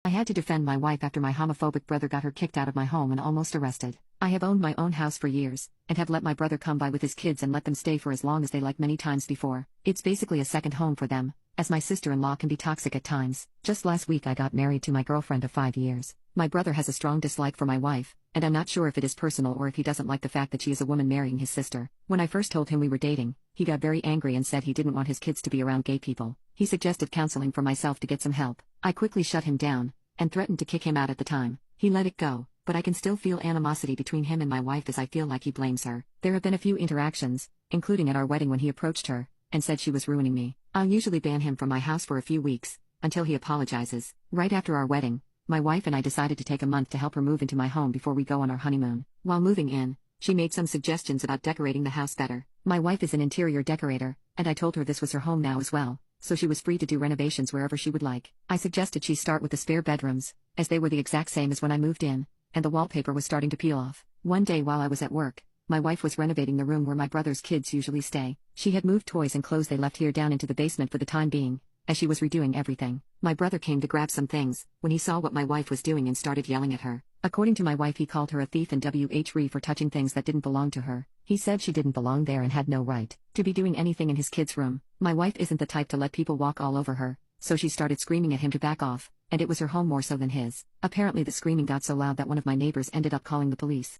I had to defend my wife after my homophobic brother got her kicked out of my home and almost arrested. I have owned my own house for years, and have let my brother come by with his kids and let them stay for as long as they like many times before. It's basically a second home for them, as my sister-in-law can be toxic at times. Just last week I got married to my girlfriend of 5 years. My brother has a strong dislike for my wife, and I'm not sure if it is personal or if he doesn't like the fact that she is a woman marrying his sister. When I first told him we were dating, he got very angry and said he didn't want his kids to be around gay people. He suggested counseling for myself to get some help. I quickly shut him down, and threatened to kick him out at the time. He let it go, but I can still feel animosity between him and my wife as I feel like he blames her. There have been a few interactions, including at our wedding when he approached her, and said she was ruining me. I'll usually ban him from my house for a few weeks, until he apologizes. Right after our wedding, my wife and I decided to take a month to help her move into my home before we go on our honeymoon. While moving in, she made some suggestions about decorating the house better. My wife is an interior decorator, and I told her this was her home now as well, so she was free to do renovations wherever she would like. I suggested she start with the spare bedrooms, as they were the exact same as when I moved in, and the wallpaper was starting to peel off. One day while I was at work, my wife was renovating the room where my brother's kids usually stay. She had moved toys and clothes they left here down into the basement for the time being, as she was redoing everything. My brother came to grab some things, when he saw what my wife was doing and started yelling at her. According to my wife, he called her a thief and for touching things that didn't belong to her. He said she didn't belong there and had no right to be doing anything in his kids' room. My wife isn't the type to let people walk all over her, so she started screaming at him to back off, and it was her home more so than his. Apparently the screaming got so loud that one of my neighbors ended up calling the police.